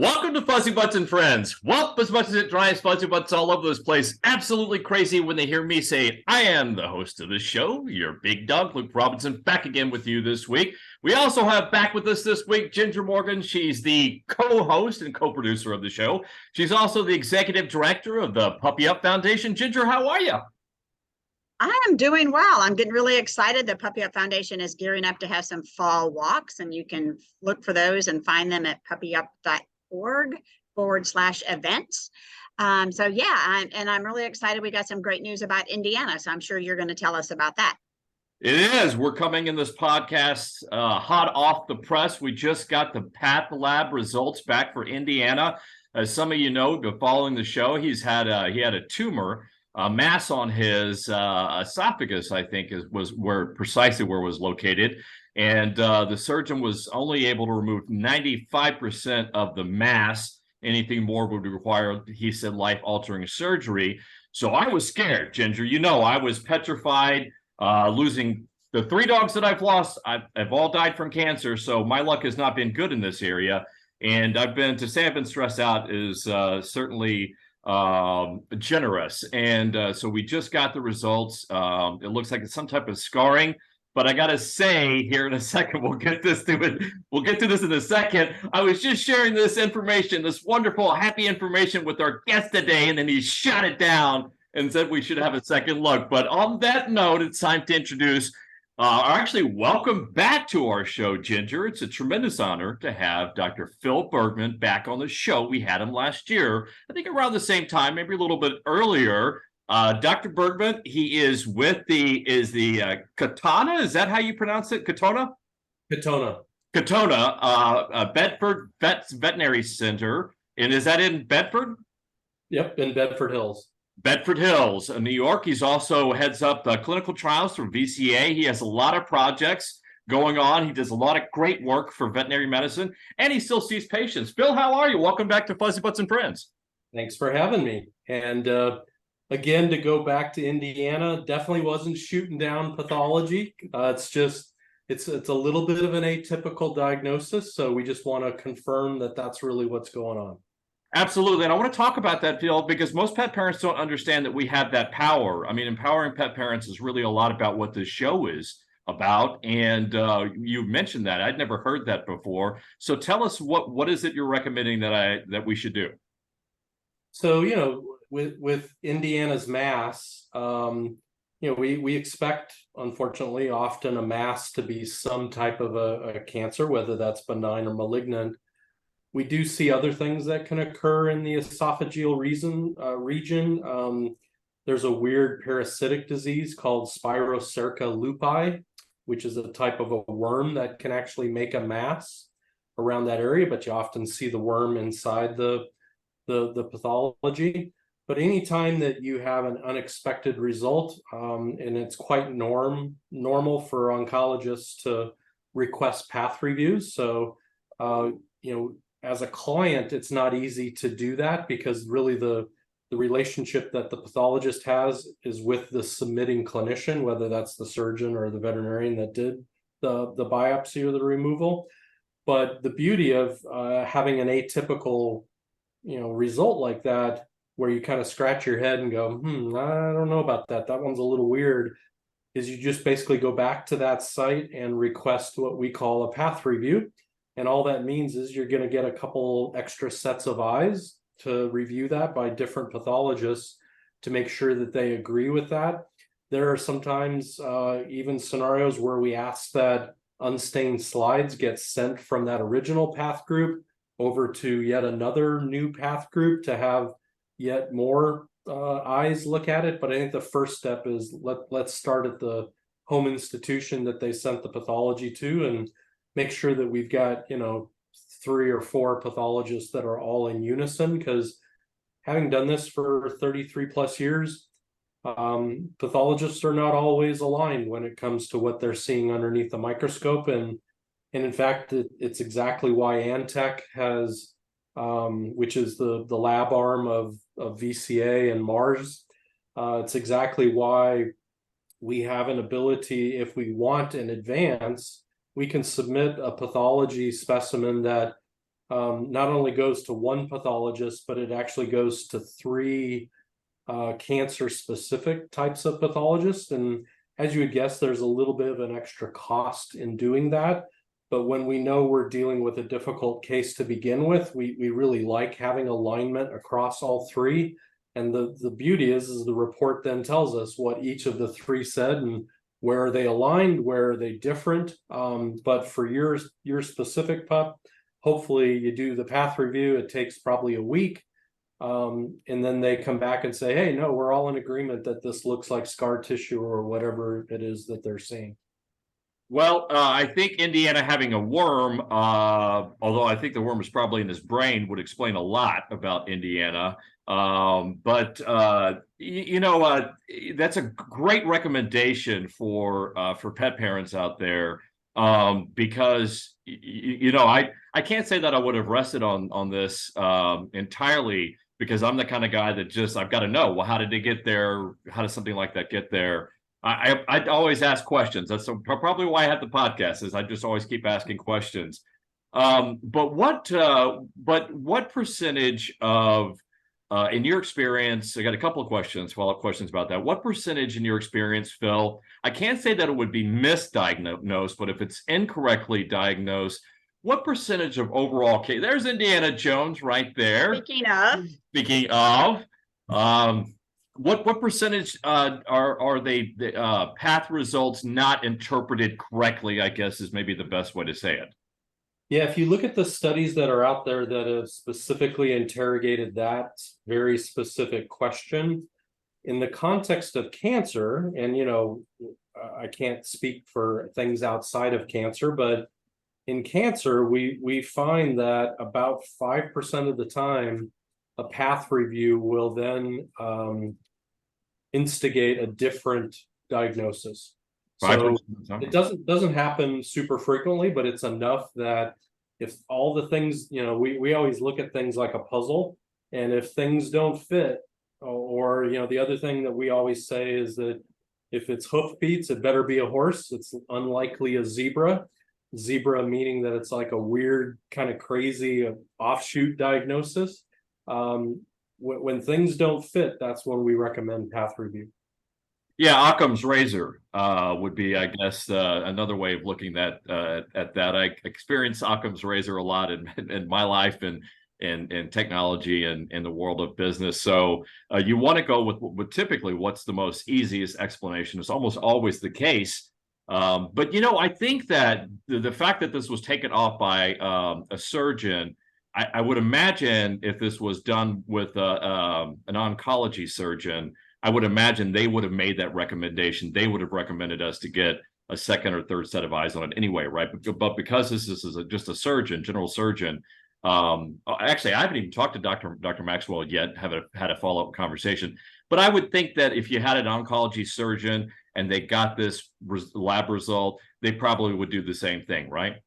Welcome to Fuzzybutts and Friends. Well, as much as it drives Fuzzybutts all over this place absolutely crazy when they hear me say I am the host of the show, your big dog, Luke Robinson, back again with you this week. We also have back with us this week Ginger Morgan. She's the co-host and co-producer of the show. She's also the executive director of the Puppy Up Foundation. Ginger, how are you? I am doing well. I'm getting really excited. The Puppy Up Foundation is gearing up to have some fall walks, and you can look for those and find them at puppyup.org/events. I'm really excited. We got some great news about Indiana, so I'm sure you're going to tell us about that. It is. We're coming in this podcast hot off the press. We just got the Path Lab results back for Indiana. As some of you know, following the show, he had a tumor, a mass on his esophagus, I think was precisely where it was located. And the surgeon was only able to remove 95% of the mass. Anything more would require, he said, life-altering surgery. So I was scared, Ginger. You know, I was petrified. Losing the 3 dogs that I've lost, I've all died from cancer. So my luck has not been good in this area. And to say I've been stressed out is certainly generous. And so we just got the results. It looks like it's some type of scarring. But I gotta say here in a second, we'll get to this in a second. I was just sharing this information, this wonderful, happy information with our guest today, and then he shot it down and said we should have a second look. But on that note, it's time to introduce, welcome back to our show, Ginger. It's a tremendous honor to have Dr. Phil Bergman back on the show. We had him last year, I think around the same time, maybe a little bit earlier. Dr. Bergman, he is with the Katana. Is that how you pronounce it? Katona? Katona, Bedford Veterinary Center. And is that in Bedford? Yep, in Bedford Hills. Bedford Hills, New York. He's also heads up clinical trials for VCA. He has a lot of projects going on. He does a lot of great work for veterinary medicine, and he still sees patients. Phil, how are you? Welcome back to Fuzzybutts and Friends. Thanks for having me. And again, to go back to Indiana, definitely wasn't shooting down pathology. It's a little bit of an atypical diagnosis, so we just want to confirm that that's really what's going on. Absolutely. And I want to talk about that, Phil, because most pet parents don't understand that we have that power. I mean, empowering pet parents is really a lot about what this show is about. And you mentioned that. I'd never heard that before. So tell us what is it you're recommending that we should do? So, with Indiana's mass, we expect, unfortunately, often a mass to be some type of a cancer, whether that's benign or malignant. We do see other things that can occur in the esophageal region. There's a weird parasitic disease called Spirocerca lupi, which is a type of a worm that can actually make a mass around that area, but you often see the worm inside the pathology. But anytime that you have an unexpected result, and it's quite normal for oncologists to request path reviews. So, as a client, it's not easy to do that because really the relationship that the pathologist has is with the submitting clinician, whether that's the surgeon or the veterinarian that did the biopsy or the removal. But the beauty of having an atypical, result like that, where you kind of scratch your head and go, I don't know about that. That one's a little weird, is you just basically go back to that site and request what we call a path review. And all that means is you're going to get a couple extra sets of eyes to review that by different pathologists to make sure that they agree with that. There are sometimes even scenarios where we ask that unstained slides get sent from that original path group over to yet another new path group to have yet more eyes look at it. But I think the first step is let's start at the home institution that they sent the pathology to and make sure that we've got, 3 or 4 pathologists that are all in unison, because having done this for 33 plus years, pathologists are not always aligned when it comes to what they're seeing underneath the microscope. And in fact, it's exactly why Antech has, which is the lab arm of VCA and Mars, it's exactly why we have an ability, if we want in advance, we can submit a pathology specimen that not only goes to one pathologist, but it actually goes to 3 cancer-specific types of pathologists. And as you would guess, there's a little bit of an extra cost in doing that. But when we know we're dealing with a difficult case to begin with, we really like having alignment across all 3. And the beauty is the report then tells us what each of the 3 said and where are they aligned, where are they different. But for your specific pup, hopefully you do the path review. It takes probably a week. And then they come back and say, hey, no, we're all in agreement that this looks like scar tissue or whatever it is that they're seeing. Well, I think Indiana having a worm, although I think the worm is probably in his brain, would explain a lot about Indiana. But that's a great recommendation for pet parents out there, because I can't say that I would have rested on this entirely, because I'm the kind of guy that just, I've got to know, well, how did they get there? How does something like that get there? I always ask questions. That's probably why I have the podcast, is I just always keep asking questions. But what percentage of, in your experience, I got a couple of questions, follow-up questions about that. What percentage in your experience, Phil, I can't say that it would be misdiagnosed, but if it's incorrectly diagnosed, what percentage of overall case, there's Indiana Jones right there. Speaking of, what percentage are they path results not interpreted correctly, I guess is maybe the best way to say it. Yeah, if you look at the studies that are out there that have specifically interrogated that very specific question in the context of cancer, and I can't speak for things outside of cancer, but in cancer, we find that about 5% of the time, a path review will then instigate a different diagnosis. So it doesn't happen super frequently, but it's enough that if all the things, we always look at things like a puzzle, and if things don't fit, or the other thing that we always say is that if it's hoof beats, it better be a horse. It's unlikely a zebra. Zebra meaning that it's like a weird kind of crazy offshoot diagnosis. When things don't fit, that's when we recommend path review. Yeah, Occam's razor would be, I guess, another way of looking at that. I experience Occam's razor a lot in my life and in technology and in the world of business. So you want to go with typically what's the most easiest explanation. It's almost always the case. But I think that the fact that this was taken off by a surgeon, I would imagine if this was done with an oncology surgeon, I would imagine they would have made that recommendation. They would have recommended us to get a second or third set of eyes on it anyway, right? But because this is just a surgeon, general surgeon, actually, I haven't even talked to Dr. Maxwell yet, had a follow-up conversation. But I would think that if you had an oncology surgeon and they got this lab result, they probably would do the same thing, right?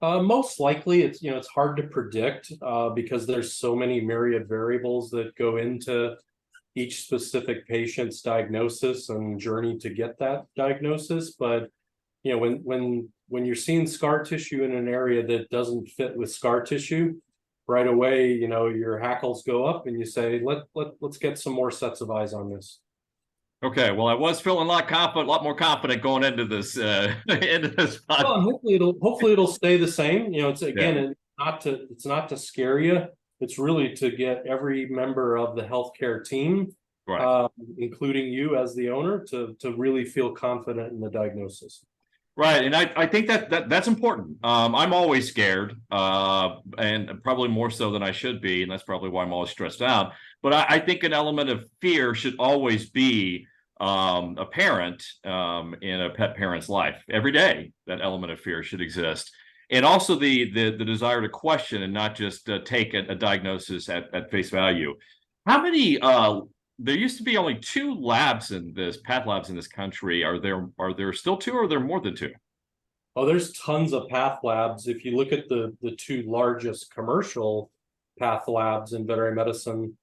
Most likely, it's hard to predict because there's so many myriad variables that go into each specific patient's diagnosis and journey to get that diagnosis. But when you're seeing scar tissue in an area that doesn't fit with scar tissue, right away, your hackles go up and you say, let's get some more sets of eyes on this. Okay, well, I was feeling a lot more confident going into this podcast. Well, hopefully it'll stay the same. It's again, it's not to scare you. It's really to get every member of the healthcare team, right, including you as the owner, to really feel confident in the diagnosis. Right, and I think that's important. I'm always scared, and probably more so than I should be, and that's probably why I'm always stressed out. But I think an element of fear should always be apparent in a pet parent's life every day. That element of fear should exist, and also the desire to question and not just take a diagnosis at face value. How many? There used to be only 2 labs in this, path labs in this country. Are there still 2, or are there more than 2? Oh, there's tons of path labs. If you look at the 2 largest commercial path labs in veterinary medicine,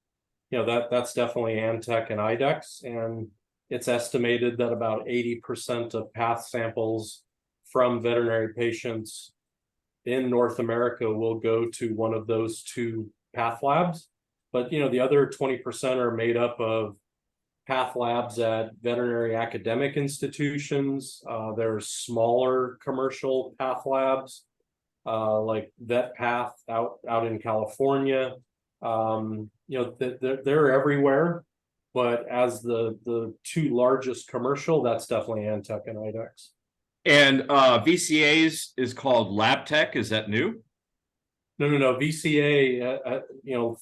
that's definitely Antech and IDEXX, and it's estimated that about 80% of path samples from veterinary patients in North America will go to one of those two path labs. But, the other 20% are made up of path labs at veterinary academic institutions. There are smaller commercial path labs, like VetPath out in California. They're everywhere. But as the two largest commercial, that's definitely Antech and IDEX. And VCA's is called Lab Tech. Is that new? No. VCA,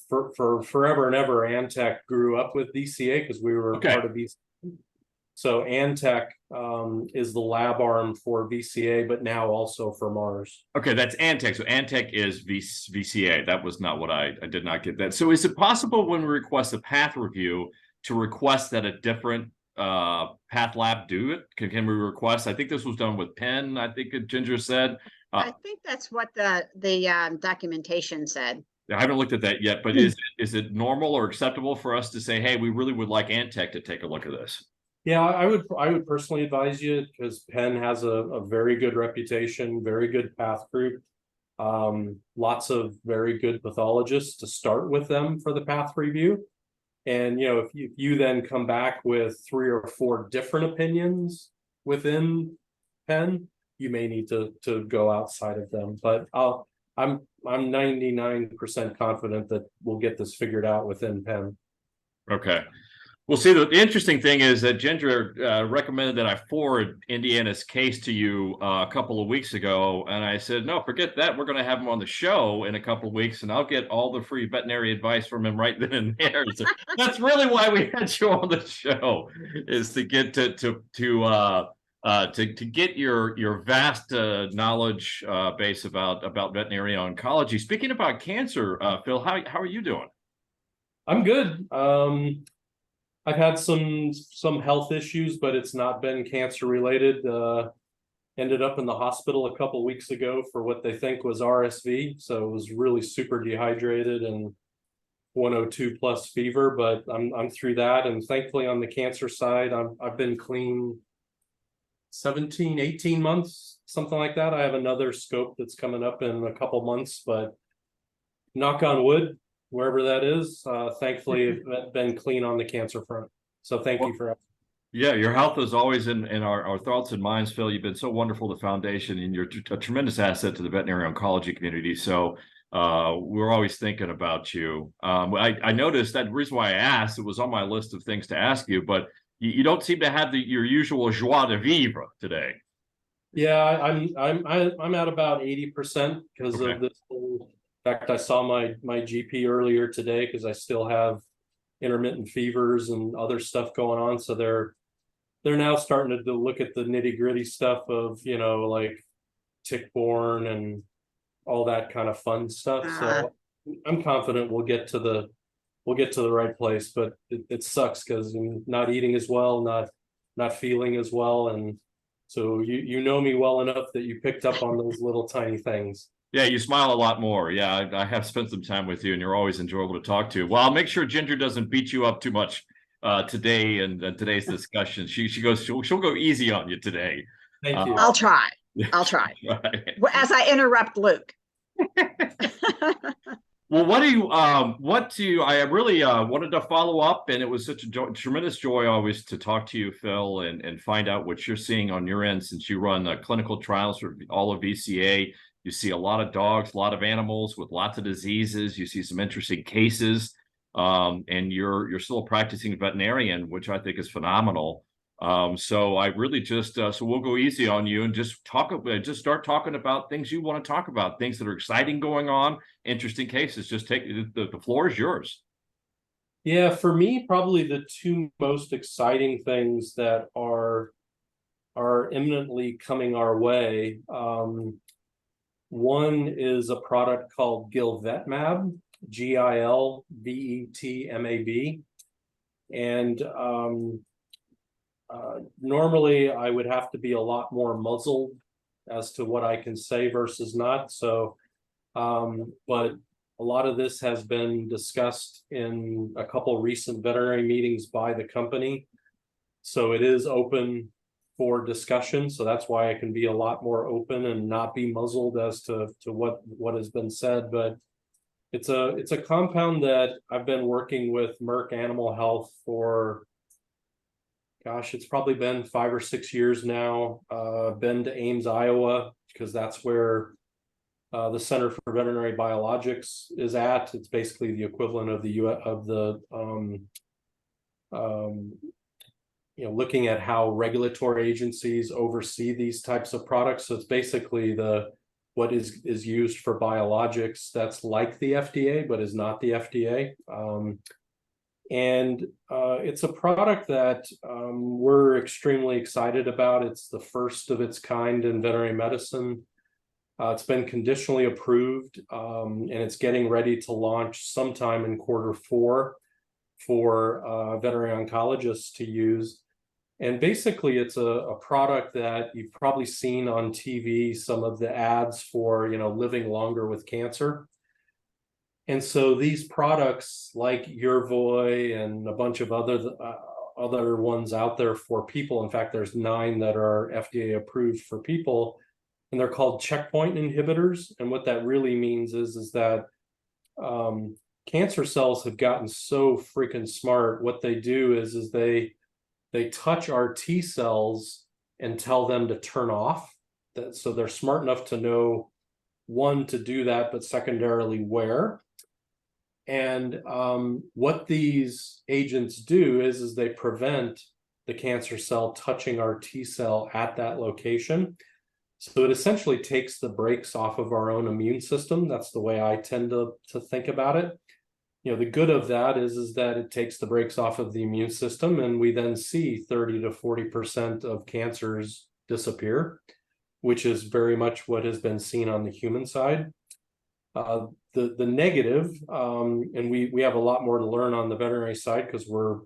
for forever and ever, Antech grew up with VCA because we were part of VCA. So Antech is the lab arm for VCA, but now also for Mars. Okay, that's Antech. So Antech is VCA. That was not what I did not get that. So is it possible when we request a path review to request that a different path lab do it? Can we request? I think this was done with Penn. I think Ginger said. I think that's what the documentation said. I haven't looked at that yet, but is it normal or acceptable for us to say, hey, we really would like Antech to take a look at this? Yeah, I would personally advise you, because Penn has a very good reputation, very good path group, lots of very good pathologists to start with them for the path review. And if you then come back with 3 or 4 different opinions within Penn, you may need to go outside of them. But I'm 99% confident that we'll get this figured out within Penn. Okay. Well, see, the interesting thing is that Ginger recommended that I forward Indiana's case to you a couple of weeks ago, and I said, no, forget that. We're going to have him on the show in a couple of weeks, and I'll get all the free veterinary advice from him right then and there. So that's really why we had you on the show, is to get to get your vast knowledge base about veterinary oncology. Speaking about cancer, Phil, how are you doing? I'm good. I've had some health issues, but it's not been cancer related. Ended up in the hospital a couple weeks ago for what they think was RSV. So it was really super dehydrated and 102 plus fever, but I'm through that. And thankfully on the cancer side, I've been clean 17, 18 months, something like that. I have another scope that's coming up in a couple months, but knock on wood, wherever that is, thankfully I've been clean on the cancer front. So thank you for. Yeah, your health is always in our thoughts and minds, Phil. You've been so wonderful to the foundation, and you're a tremendous asset to the veterinary oncology community. So we're always thinking about you. I noticed that the reason why I asked, it was on my list of things to ask you, but you don't seem to have your usual joie de vivre today. Yeah, I'm at about 80% because of this whole. In fact, I saw my GP earlier today because I still have intermittent fevers and other stuff going on. So they're now starting to look at the nitty gritty stuff of, like tick-borne and all that kind of fun stuff. So I'm confident we'll get to the right place, but it sucks because I'm not eating as well, not feeling as well. And so you know me well enough that you picked up on those little tiny things. Yeah, you smile a lot more. Yeah, I have spent some time with you, and you're always enjoyable to talk to. Well, I'll make sure Ginger doesn't beat you up too much today and today's discussion. She'll go easy on you today. Thank you. I'll try. Right. As I interrupt Luke. Well, I really wanted to follow up, and it was such a tremendous joy always to talk to you, Phil, and find out what you're seeing on your end, since you run clinical trials for all of VCA. You see a lot of dogs, a lot of animals with lots of diseases. You see some interesting cases, and you're still a practicing veterinarian, which I think is phenomenal. So I really so we'll go easy on you and just start talking about things you want to talk about, things that are exciting going on, interesting cases. Just take the floor is yours. Yeah, for me, probably the two most exciting things that are imminently coming our way. One is a product called Gilvetmab, Gilvetmab, and normally I would have to be a lot more muzzled as to what I can say versus not. So, but a lot of this has been discussed in a couple recent veterinary meetings by the company. So it is open for discussion. So that's why I can be a lot more open and not be muzzled as to what has been said. But it's a compound that I've been working with Merck Animal Health for, gosh, it's probably been 5 or 6 years now. Been to Ames, Iowa, because that's where the Center for Veterinary Biologics is at. It's basically the equivalent of looking at how regulatory agencies oversee these types of products. So it's basically what is used for biologics that's like the FDA, but is not the FDA. It's a product that we're extremely excited about. It's the first of its kind in veterinary medicine. It's been conditionally approved, and it's getting ready to launch sometime in Q4 for veterinary oncologists to use. And basically, it's a product that you've probably seen on TV, some of the ads for, living longer with cancer. And so these products like Yervoy and a bunch of other ones out there for people. In fact, there's 9 that are FDA approved for people, and they're called checkpoint inhibitors. And what that really means is that cancer cells have gotten so freaking smart. What they do is they touch our T cells and tell them to turn off. So they're smart enough to know, one, to do that, but secondarily where. And what these agents do is they prevent the cancer cell touching our T cell at that location. So it essentially takes the brakes off of our own immune system. That's the way I tend to think about it. The good of that is that it takes the brakes off of the immune system, and we then see 30 to 40% of cancers disappear, which is very much what has been seen on the human side. The negative, and we have a lot more to learn on the veterinary side because we're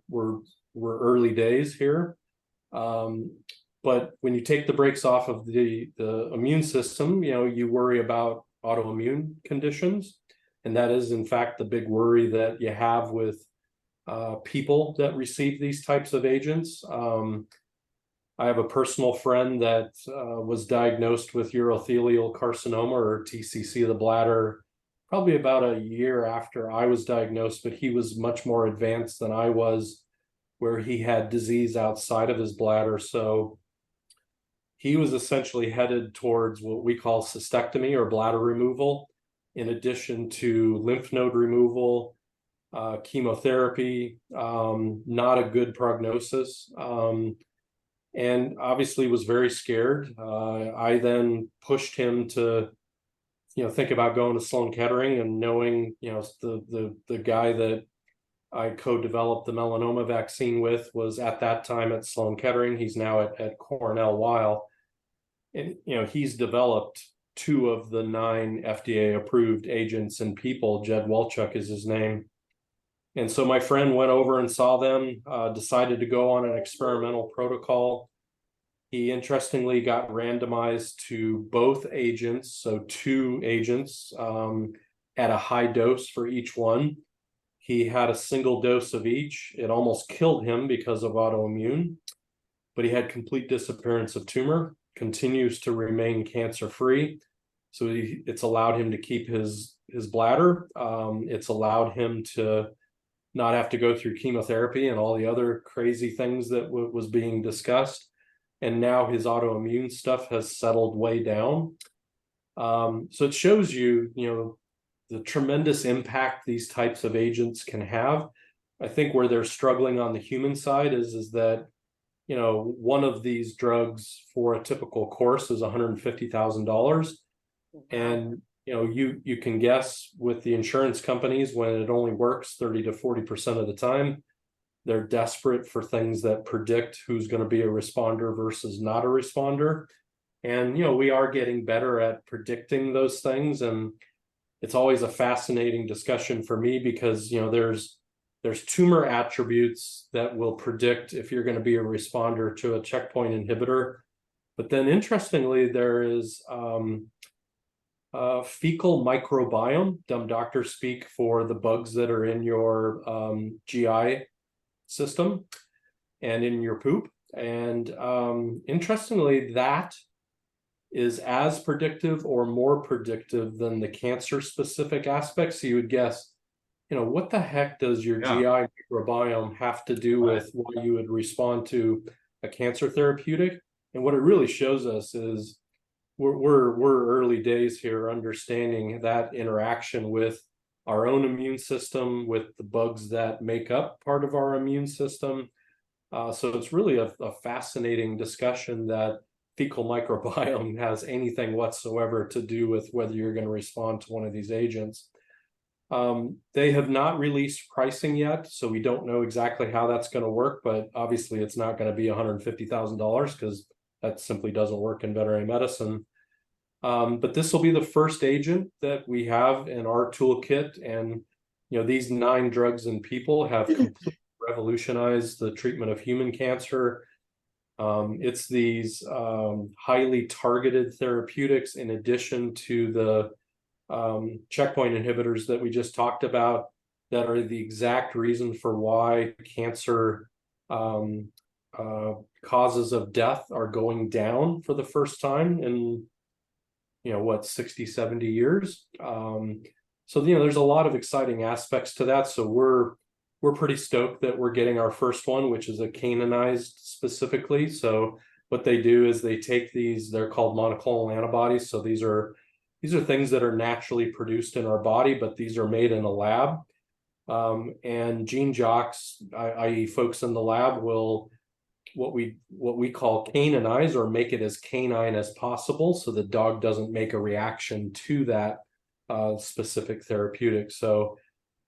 early days here. But when you take the brakes off of the immune system, you worry about autoimmune conditions. And that is, in fact, the big worry that you have with people that receive these types of agents. I have a personal friend that was diagnosed with urothelial carcinoma, or TCC of the bladder, probably about a year after I was diagnosed, but he was much more advanced than I was, where he had disease outside of his bladder. So he was essentially headed towards what we call cystectomy, or bladder removal, in addition to lymph node removal, chemotherapy, not a good prognosis, and obviously was very scared. I then pushed him to, think about going to Sloan Kettering, and knowing, the guy that I co-developed the melanoma vaccine with was at that time at Sloan Kettering. He's now at Cornell Weill, and he's developed 2 of the 9 FDA approved agents in people. Jed Walchuk is his name. And so my friend went over and saw them, decided to go on an experimental protocol. He interestingly got randomized to both agents, so 2 agents at a high dose for each one. He had a single dose of each. It almost killed him because of autoimmune, but he had complete disappearance of tumor, continues to remain cancer-free. So it's allowed him to keep his bladder. It's allowed him to not have to go through chemotherapy and all the other crazy things that was being discussed. And now his autoimmune stuff has settled way down. So it shows you, the tremendous impact these types of agents can have. I think where they're struggling on the human side is that, one of these drugs for a typical course is $150,000. And, you can guess with the insurance companies, when it only works 30 to 40% of the time, they're desperate for things that predict who's going to be a responder versus not a responder. And, we are getting better at predicting those things. And it's always a fascinating discussion for me because, there's tumor attributes that will predict if you're going to be a responder to a checkpoint inhibitor. But then interestingly, there is fecal microbiome, dumb doctor speak for the bugs that are in your GI system and in your poop. And interestingly, that is as predictive or more predictive than the cancer specific aspects. So you would guess, what the heck does your GI microbiome have to do with why you would respond to a cancer therapeutic? And what it really shows us is we're early days here understanding that interaction with our own immune system, with the bugs that make up part of our immune system. So it's really a fascinating discussion that fecal microbiome has anything whatsoever to do with whether you're going to respond to one of these agents. They have not released pricing yet, so we don't know exactly how that's going to work, but obviously it's not going to be $150,000 because that simply doesn't work in veterinary medicine. But this will be the first agent that we have in our toolkit, and these 9 drugs in people have completely revolutionized the treatment of human cancer. It's these highly targeted therapeutics in addition to the checkpoint inhibitors that we just talked about that are the exact reason for why cancer causes of death are going down for the first time in 60, 70 years. So there's a lot of exciting aspects to that. So we're pretty stoked that we're getting our first one, which is a canonized specifically. So what they do is they take these, they're called monoclonal antibodies. So these are things that are naturally produced in our body, but these are made in a lab. And gene jocks, i.e. folks in the lab, will what we call caninize, or make it as canine as possible so the dog doesn't make a reaction to that specific therapeutic. So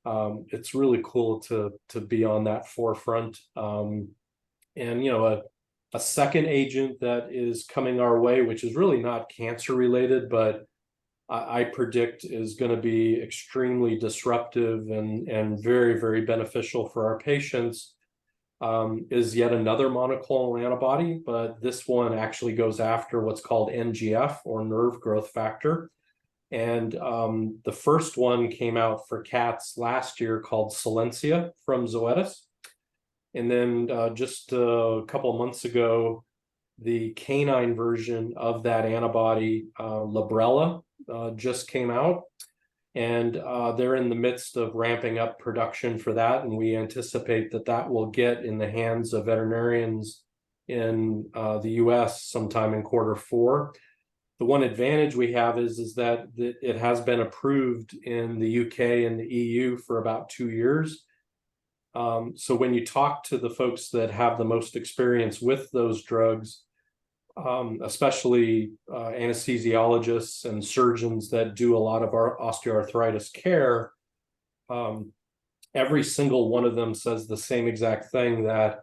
it's really cool to be on that forefront. And a second agent that is coming our way, which is really not cancer related, but I predict is going to be extremely disruptive and very, very beneficial for our patients, is yet another monoclonal antibody, but this one actually goes after what's called NGF, or nerve growth factor. And the first one came out for cats last year called Silencia from Zoetis. And then just a couple of months ago, the canine version of that antibody, Librela, just came out. And they're in the midst of ramping up production for that. And we anticipate that will get in the hands of veterinarians in the US sometime in Q4. The one advantage we have is that it has been approved in the UK and the EU for about 2 years. So when you talk to the folks that have the most experience with those drugs, especially anesthesiologists and surgeons that do a lot of our osteoarthritis care, every single one of them says the same exact thing, that,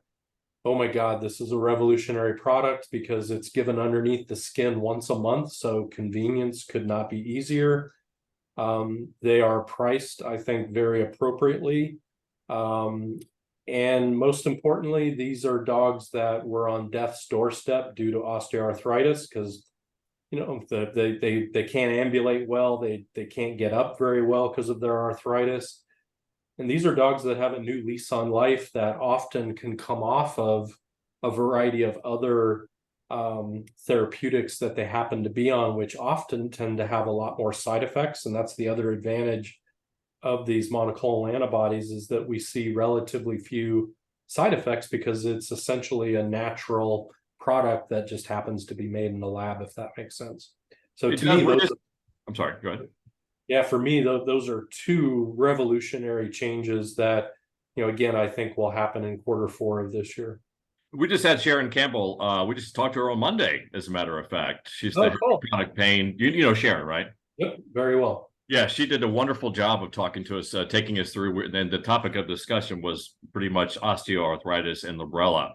oh my God, this is a revolutionary product because it's given underneath the skin once a month, so convenience could not be easier. They are priced, I think, very appropriately. And most importantly, these are dogs that were on death's doorstep due to osteoarthritis because, they can't ambulate well, they can't get up very well because of their arthritis. And these are dogs that have a new lease on life that often can come off of a variety of other therapeutics that they happen to be on, which often tend to have a lot more side effects. And that's the other advantage of these monoclonal antibodies, is that we see relatively few side effects because it's essentially a natural product that just happens to be made in the lab, if that makes sense. So to me, I'm sorry, go ahead. Yeah, for me, those are 2 revolutionary changes that, again, I think will happen in Q4 of this year. We just had Sharon Campbell. We just talked to her on Monday, as a matter of fact. She's the chronic pain. You know Sharon, right? Yep, very well. Yeah, she did a wonderful job of talking to us, taking us through. And the topic of discussion was pretty much osteoarthritis and Librela.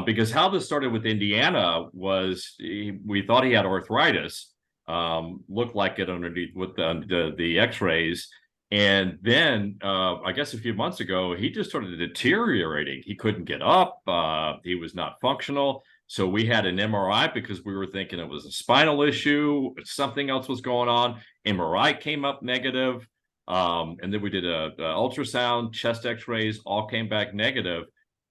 Because how this started with Indiana was we thought he had arthritis, looked like it underneath with the x-rays. And then I guess a few months ago, he just started deteriorating. He couldn't get up. He was not functional. So we had an MRI because we were thinking it was a spinal issue. Something else was going on. MRI came up negative. And then we did a ultrasound, chest x-rays, all came back negative.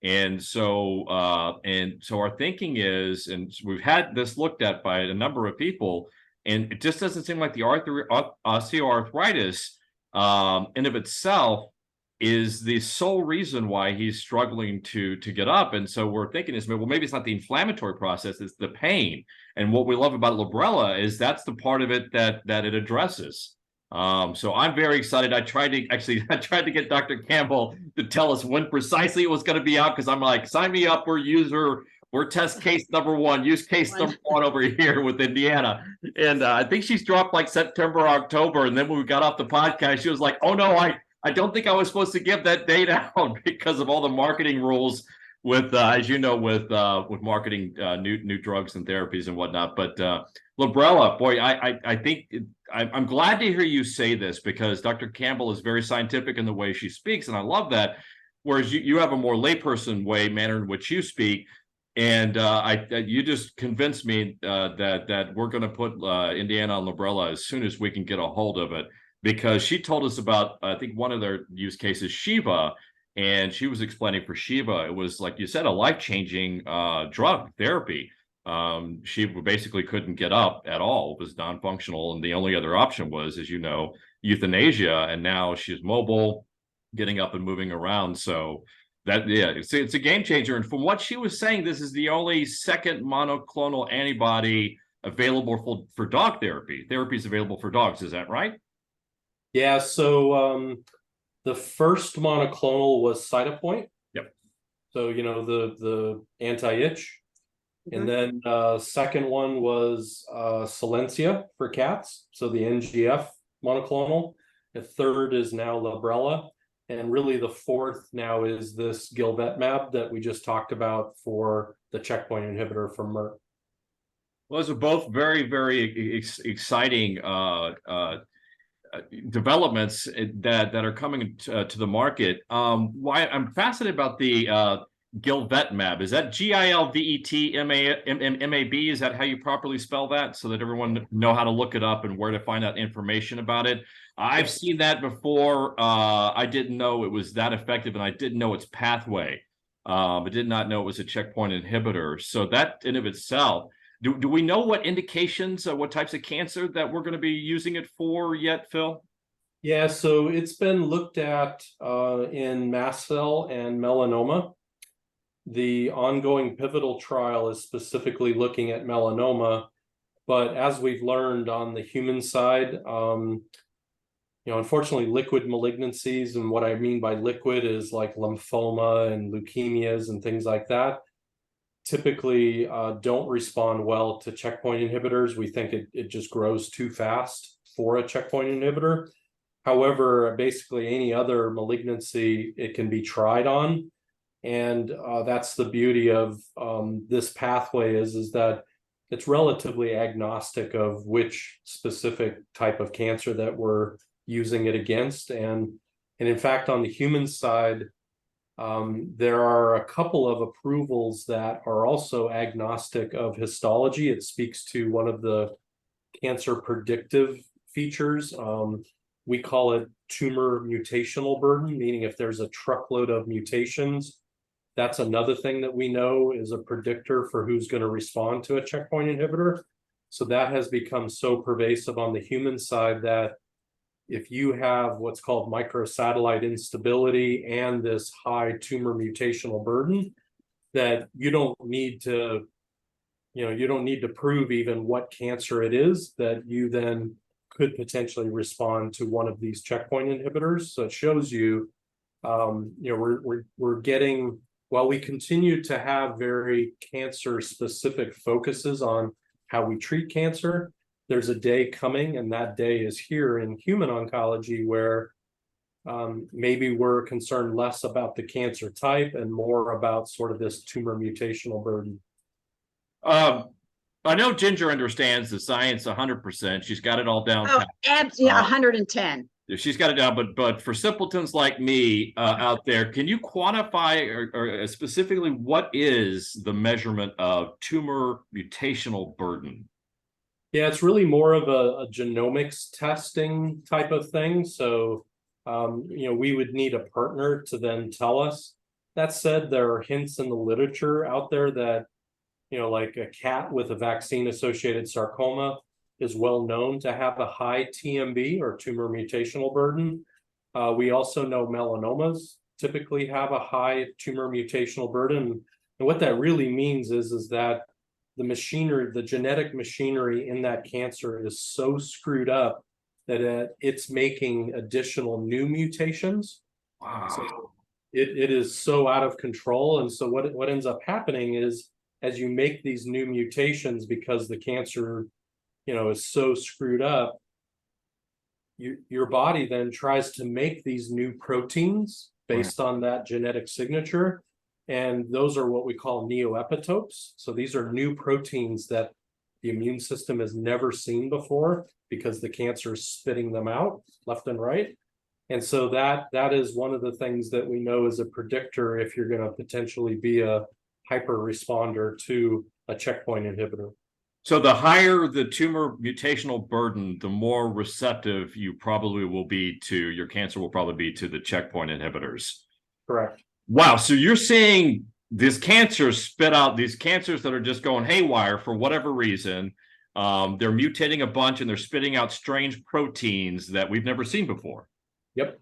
And so our thinking is, and we've had this looked at by a number of people, and it just doesn't seem like the osteoarthritis in of itself is the sole reason why he's struggling to get up. And so we're thinking is, well, maybe it's not the inflammatory process, it's the pain. And what we love about Librela is that's the part of it that it addresses. So I'm very excited. I tried to get Dr. Campbell to tell us when precisely it was going to be out, because I'm like, sign me up. We're test case number one, use case number one over here with Indiana. And I think she's dropped like September or October. And then when we got off the podcast, she was like, oh no, I don't think I was supposed to give that date out because of all the marketing rules with, as you know, with marketing new drugs and therapies and whatnot. But Librela, boy, I think I'm glad to hear you say this, because Dr. Campbell is very scientific in the way she speaks, and I love that. Whereas you have a more layperson manner in which you speak, and you just convinced me that we're going to put Indiana on Librela as soon as we can get a hold of it, because she told us about, I think, one of their use cases, Shiva, and she was explaining for Shiva, it was, like you said, a life-changing drug therapy. She basically couldn't get up at all, it was non-functional, and the only other option was, as you know, euthanasia, and now she's mobile, getting up and moving around. So that, yeah, it's a game changer. And from what she was saying, this is the only second monoclonal antibody available for dog therapy. Therapy is available for dogs, is that right? Yeah, so the first monoclonal was Cytopoint. Yep. So, you know, the anti-itch. And then second one was Silencia for cats, so the NGF monoclonal. The third is now Librela, and really the fourth now is this Gilvetmab that we just talked about for the checkpoint inhibitor from Merck. Well, those are both very, very exciting developments that are coming to the market. Why I'm fascinated about the Gilvetmab. Is that Gilvetmab? Is that how you properly spell that, so that everyone know how to look it up and where to find out information about it? I've seen that before. I didn't know it was that effective, and I didn't know its pathway. I did not know it was a checkpoint inhibitor. So that in of itself, do we know what indications, what types of cancer that we're going to be using it for yet, Phil? Yeah, so it's been looked at in mast cell and melanoma. The ongoing pivotal trial is specifically looking at melanoma, but as we've learned on the human side, unfortunately, liquid malignancies, and what I mean by liquid is like lymphoma and leukemias and things like that, typically don't respond well to checkpoint inhibitors. We think it just grows too fast for a checkpoint inhibitor. However, basically any other malignancy it can be tried on. And that's the beauty of this pathway is that it's relatively agnostic of which specific type of cancer that we're using it against. And in fact, on the human side, there are a couple of approvals that are also agnostic of histology. It speaks to one of the cancer predictive features. We call it tumor mutational burden, meaning if there's a truckload of mutations, that's another thing that we know is a predictor for who's going to respond to a checkpoint inhibitor. So that has become so pervasive on the human side that if you have what's called microsatellite instability and this high tumor mutational burden, that you don't need to prove even what cancer it is, that you then could potentially respond to one of these checkpoint inhibitors. So it shows you, we're getting, while we continue to have very cancer specific focuses on how we treat cancer, there's a day coming, and that day is here in human oncology, where maybe we're concerned less about the cancer type and more about sort of this tumor mutational burden. I know Ginger understands the science 100%. She's got it all down. Oh, absolutely, 110. She's got it down, but for simpletons like me out there, can you quantify or specifically what is the measurement of tumor mutational burden? Yeah, it's really more of a genomics testing type of thing. So, we would need a partner to then tell us. That said, there are hints in the literature out there that, like a cat with a vaccine-associated sarcoma is well known to have a high TMB, or tumor mutational burden. We also know melanomas typically have a high tumor mutational burden. And what that really means is that the machinery, the genetic machinery in that cancer is so screwed up that it's making additional new mutations. Wow. So it is so out of control. And so what ends up happening is, as you make these new mutations, because the cancer, is so screwed up, your body then tries to make these new proteins based on that genetic signature. And those are what we call neoepitopes. So these are new proteins that the immune system has never seen before, because the cancer is spitting them out left and right. And so that is one of the things that we know is a predictor if you're going to potentially be a hyper responder to a checkpoint inhibitor. So the higher the tumor mutational burden, the more receptive you probably will be to, your cancer will probably be to the checkpoint inhibitors. Correct. Wow. So you're seeing this cancer spit out, these cancers that are just going haywire for whatever reason. They're mutating a bunch and they're spitting out strange proteins that we've never seen before. Yep.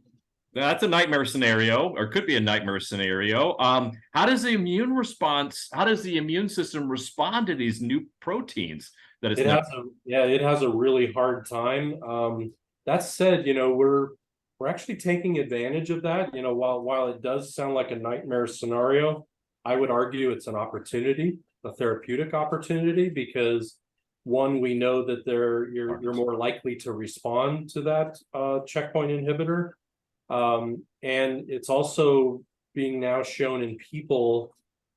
That's a nightmare scenario, or could be a nightmare scenario. How does the immune system respond to these new proteins that it has a really hard time. That said, we're actually taking advantage of that. While it does sound like a nightmare scenario, I would argue it's an opportunity, a therapeutic opportunity, because one, we know that you're more likely to respond to that checkpoint inhibitor. And it's also being now shown in people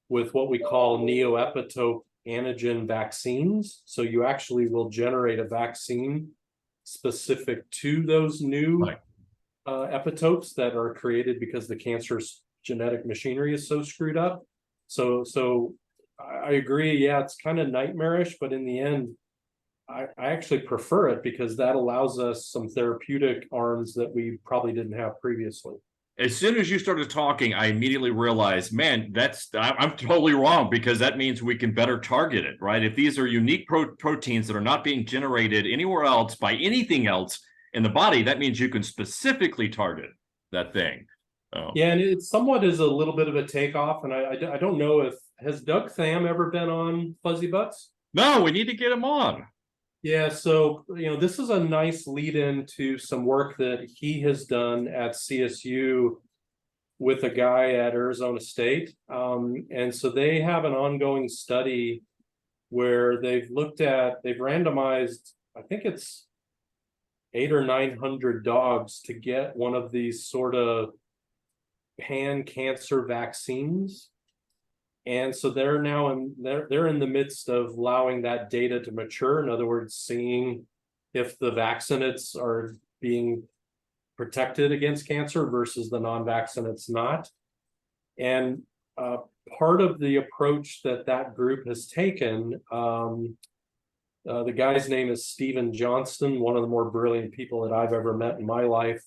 with what we call neoepitope antigen vaccines. So you actually will generate a vaccine specific to those new epitopes that are created because the cancer's genetic machinery is so screwed up. So I agree. Yeah, it's kind of nightmarish, but in the end, I actually prefer it, because that allows us some therapeutic arms that we probably didn't have previously. As soon as you started talking, I immediately realized, man, I'm totally wrong, because that means we can better target it, right? If these are unique proteins that are not being generated anywhere else by anything else in the body, that means you can specifically target that thing. Yeah, and it somewhat is a little bit of a takeoff. And I don't know has Doug Tham ever been on Fuzzybutts? No, we need to get him on. Yeah, so this is a nice lead in to some work that he has done at CSU with a guy at Arizona State. And so they have an ongoing study where they've randomized, I think it's 800 or 900 dogs to get one of these sort of pan-cancer vaccines. And so they're in the midst of allowing that data to mature. In other words, seeing if the vaccinates are being protected against cancer versus the non-vaccinates not. And part of the approach that group has taken, the guy's name is Stephen Johnston, one of the more brilliant people that I've ever met in my life.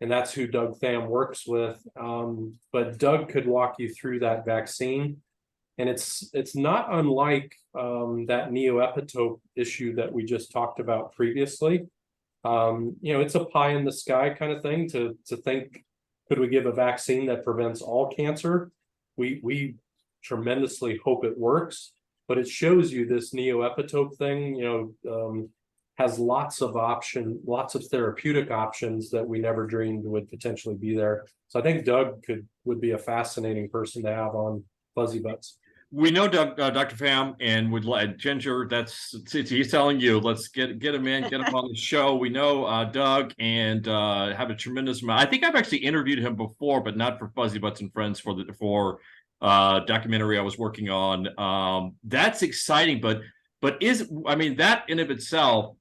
And that's who Doug Tham works with. But Doug could walk you through that vaccine. And it's not unlike that neoepitope issue that we just talked about previously. It's a pie in the sky kind of thing to think, could we give a vaccine that prevents all cancer? We tremendously hope it works, but it shows you this neoepitope thing, has lots of therapeutic options that we never dreamed would potentially be there. So I think Doug would be a fascinating person to have on Fuzzybutts. We know Dr. Pham, and would like Ginger. He's telling you, let's get him in, get him on the show. We know Doug, and have a tremendous amount. I think I've actually interviewed him before, but not for Fuzzybutts and Friends, for documentary I was working on. That's exciting, but that in of itself,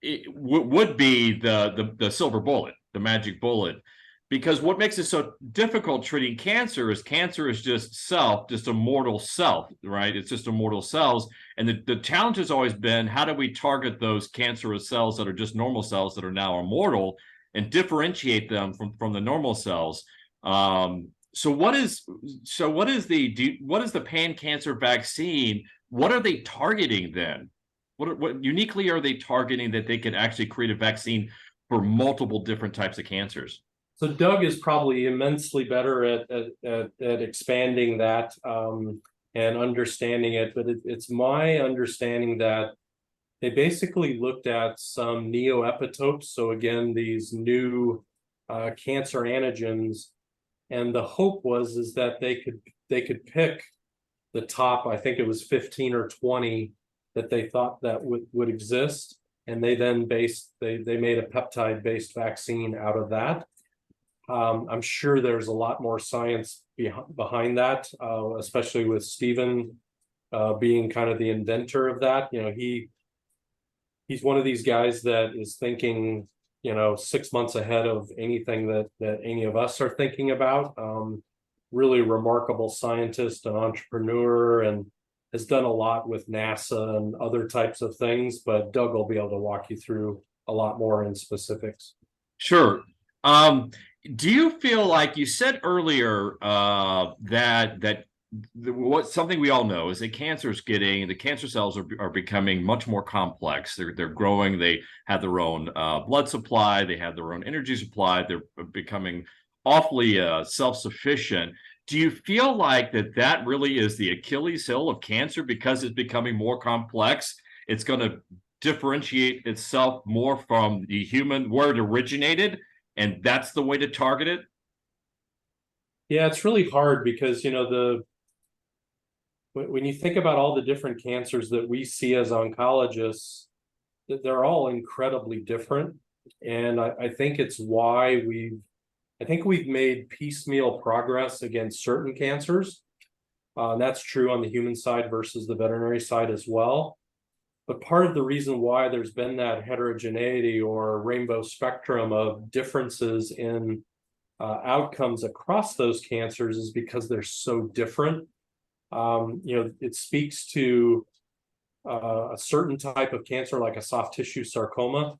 it would be the silver bullet, the magic bullet, because what makes it so difficult treating cancer is just a mortal self, right? It's just immortal cells, and the challenge has always been, how do we target those cancerous cells that are just normal cells that are now immortal, and differentiate them from the normal cells? So what is the pan-cancer vaccine? What are they targeting then? What uniquely are they targeting that they can actually create a vaccine for multiple different types of cancers? So Doug is probably immensely better at expanding that and understanding it, but it's my understanding that they basically looked at some neoepitopes. So again, these new cancer antigens, and the hope is that they could pick the top, I think it was 15 or 20 that they thought that would exist, and they then they made a peptide based vaccine out of that. I'm sure there's a lot more science behind that, especially with Stephen being kind of the inventor of that. You know, he's one of these guys that is thinking, you know, 6 months ahead of anything that any of us are thinking about. Really remarkable scientist and entrepreneur, and has done a lot with NASA and other types of things. But Doug will be able to walk you through a lot more in specifics. Sure. Do you feel like you said earlier that what something we all know is that the cancer cells are becoming much more complex. They're growing. They have their own blood supply. They have their own energy supply. They're becoming awfully self-sufficient. Do you feel like that really is the Achilles heel of cancer, because it's becoming more complex? It's going to differentiate itself more from the human, where it originated, and that's the way to target it? Yeah, it's really hard because, you know, when you think about all the different cancers that we see as oncologists, they're all incredibly different. And I think it's why we've made piecemeal progress against certain cancers. That's true on the human side versus the veterinary side as well. But part of the reason why there's been that heterogeneity or rainbow spectrum of differences in outcomes across those cancers is because they're so different. You know, it speaks to a certain type of cancer, like a soft tissue sarcoma.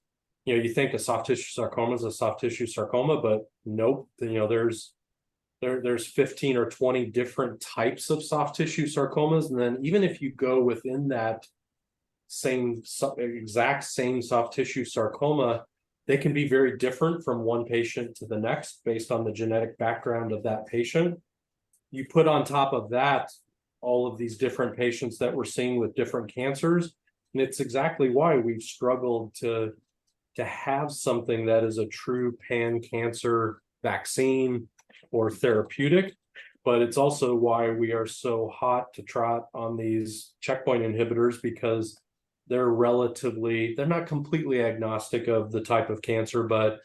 You know, you think a soft tissue sarcoma is a soft tissue sarcoma, but nope. You know, there's 15 or 20 different types of soft tissue sarcomas, and then even if you go within that exact same soft tissue sarcoma, they can be very different from one patient to the next based on the genetic background of that patient. You put on top of that all of these different patients that we're seeing with different cancers, and it's exactly why we've struggled to have something that is a true pan-cancer vaccine or therapeutic. But it's also why we are so hot to trot on these checkpoint inhibitors, because they're not completely agnostic of the type of cancer, but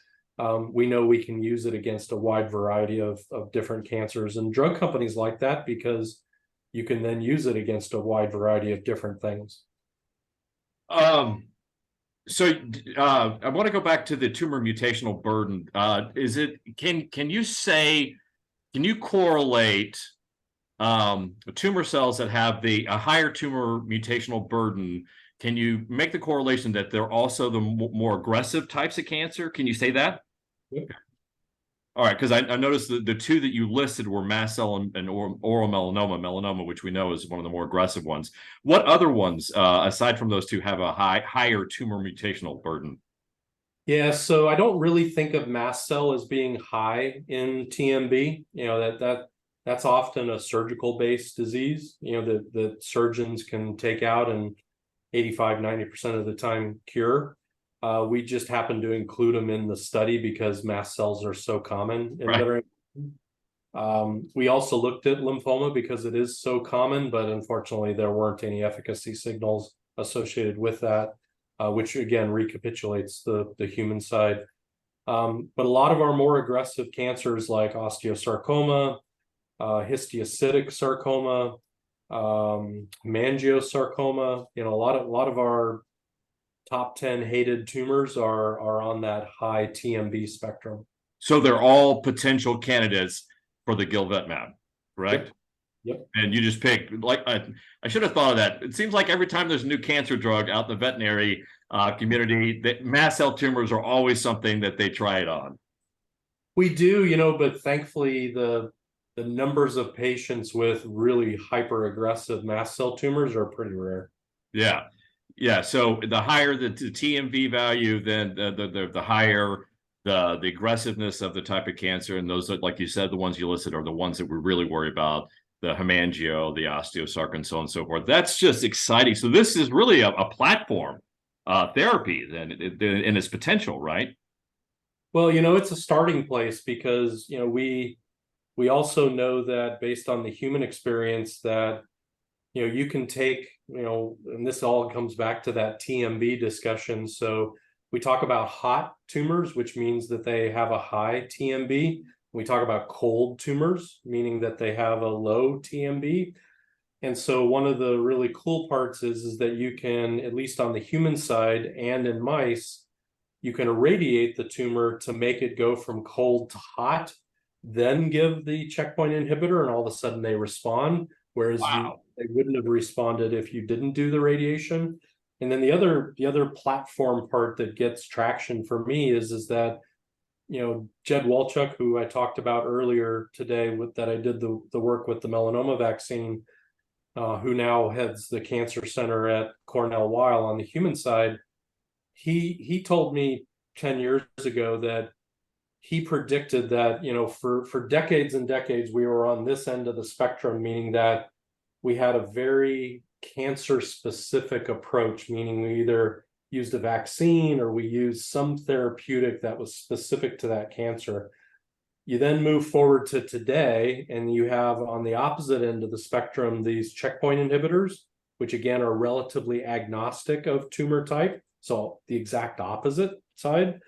we know we can use it against a wide variety of different cancers. And drug companies like that because you can then use it against a wide variety of different things. So I want to go back to the tumor mutational burden. Can you correlate tumor cells that have a higher tumor mutational burden? Can you make the correlation that they're also the more aggressive types of cancer? Can you say that? Yep. All right, because I noticed the two that you listed were mast cell and oral melanoma, which we know is one of the more aggressive ones. What other ones, aside from those two, have a higher tumor mutational burden? Yeah, so I don't really think of mast cell as being high in TMB. You know, that's often a surgical-based disease, you know, that surgeons can take out and 85-90% of the time cure. We just happen to include them in the study because mast cells are so common in veterinary. We also looked at lymphoma because it is so common, but unfortunately there weren't any efficacy signals associated with that, which again recapitulates the human side. But a lot of our more aggressive cancers like osteosarcoma, histiocytic sarcoma, mangiosarcoma, you know, a lot of our top 10 hated tumors are on that high TMB spectrum. So they're all potential candidates for the Gilvetmab, correct? Yep. And you just pick, like, I should have thought of that. It seems like every time there's a new cancer drug out in the veterinary community, that mast cell tumors are always something that they try it on. We do, you know, but thankfully the numbers of patients with really hyper aggressive mast cell tumors are pretty rare. Yeah. Yeah. So the higher the TMV value, then the higher the aggressiveness of the type of cancer. And those are, like you said, the ones you listed are the ones that we really worry about: the hemangio, the osteosarcoma, and so on and so forth. That's just exciting. So this is really a platform therapy then in its potential, right? Well, it's a starting place because, we also know that based on the human experience that, you can take, and this all comes back to that TMB discussion. So we talk about hot tumors, which means that they have a high TMB. We talk about cold tumors, meaning that they have a low TMB. And so one of the really cool parts is that you can, at least on the human side and in mice, you can irradiate the tumor to make it go from cold to hot, then give the checkpoint inhibitor, and all of a sudden they respond, whereas they wouldn't have responded if you didn't do the radiation. And then the other platform part that gets traction for me is that, Jed Walchuk, who I talked about earlier today, that I did the work with the melanoma vaccine, who now heads the cancer center at Cornell Weill on the human side, he told me 10 years ago that he predicted that, for decades and decades, we were on this end of the spectrum, meaning that we had a very cancer specific approach, meaning we either used a vaccine or we used some therapeutic that was specific to that cancer. You then move forward to today, and you have on the opposite end of the spectrum these checkpoint inhibitors, which again are relatively agnostic of tumor type. So the exact opposite side.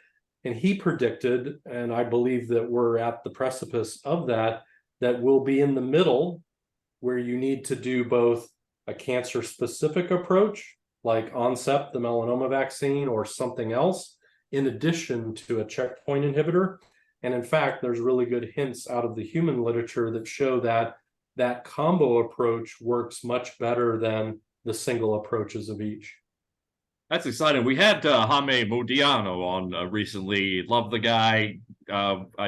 And he predicted, and I believe that we're at the precipice of that we'll be in the middle, where you need to do both a cancer specific approach, like Oncept, the melanoma vaccine, or something else, in addition to a checkpoint inhibitor. And in fact, there's really good hints out of the human literature that show that combo approach works much better than the single approaches of each. That's exciting. We had Jaime Modiano on recently. Love the guy.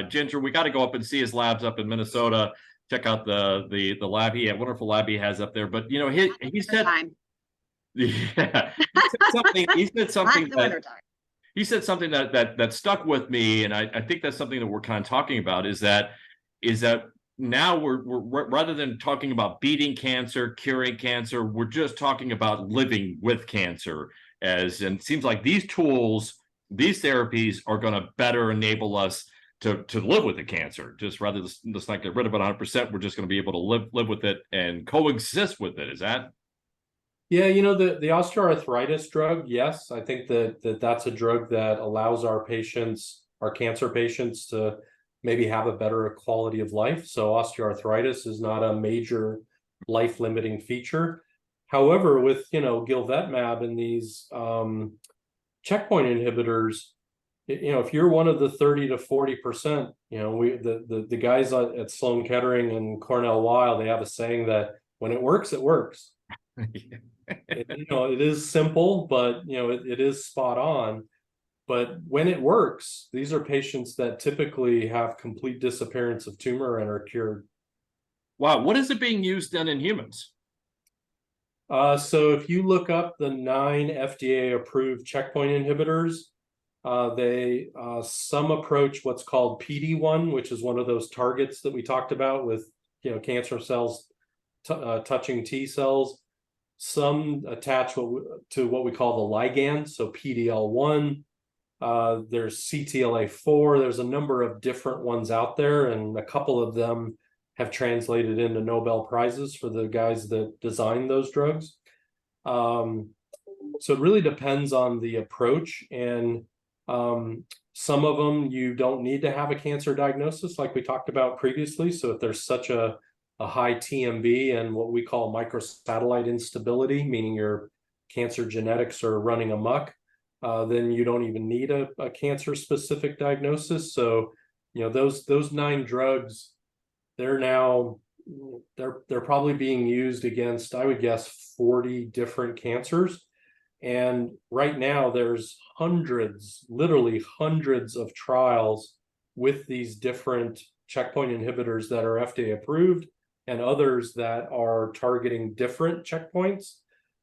Ginger, we got to go up and see his labs up in Minnesota. Check out the lab. Wonderful lab he has up there. But he said, yeah, he said something that stuck with me, and I think that's something that we're kind of talking about. Is that now we're rather than talking about beating cancer, curing cancer, we're just talking about living with cancer. And it seems like these tools, these therapies are going to better enable us to live with the cancer. Just rather than just not get rid of it 100%, we're just going to be able to live with it and coexist with it. Is that? Yeah, the osteoarthritis drug, yes, I think that's a drug that allows our cancer patients, to maybe have a better quality of life. So osteoarthritis is not a major life-limiting feature. However, with Gilvetmab and these checkpoint inhibitors, if you're one of the 30 to 40%, the guys at Sloan Kettering and Cornell Weill, they have a saying that when it works, it works. It is simple, but it is spot on. But when it works, these are patients that typically have complete disappearance of tumor and are cured. Wow, what is it being used then in humans? So if you look up the 9 FDA-approved checkpoint inhibitors, some approach what's called PD-1, which is one of those targets that we talked about with cancer cells touching T cells. Some attach to what we call the ligand, so PDL1. There's CTLA4. There's a number of different ones out there, and a couple of them have translated into Nobel Prizes for the guys that designed those drugs. So it really depends on the approach, and some of them you don't need to have a cancer diagnosis like we talked about previously. So if there's such a high TMB and what we call microsatellite instability, meaning your cancer genetics are running amok, then you don't even need a cancer specific diagnosis. So those 9 drugs, they're probably being used against, I would guess, 40 different cancers. And right now there's literally hundreds of trials with these different checkpoint inhibitors that are FDA approved and others that are targeting different checkpoints,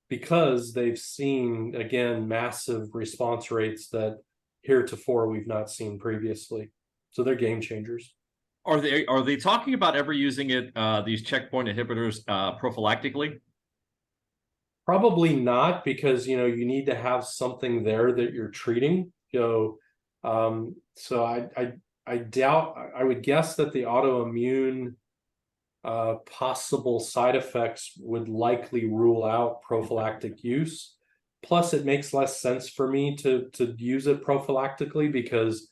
because they've seen, again, massive response rates that heretofore we've not seen previously. So they're game changers. Are they talking about ever using it, these checkpoint inhibitors, prophylactically? Probably not, because you need to have something there that you're treating. So I doubt. I would guess that the autoimmune possible side effects would likely rule out prophylactic use. Plus, it makes less sense for me to use it prophylactically, because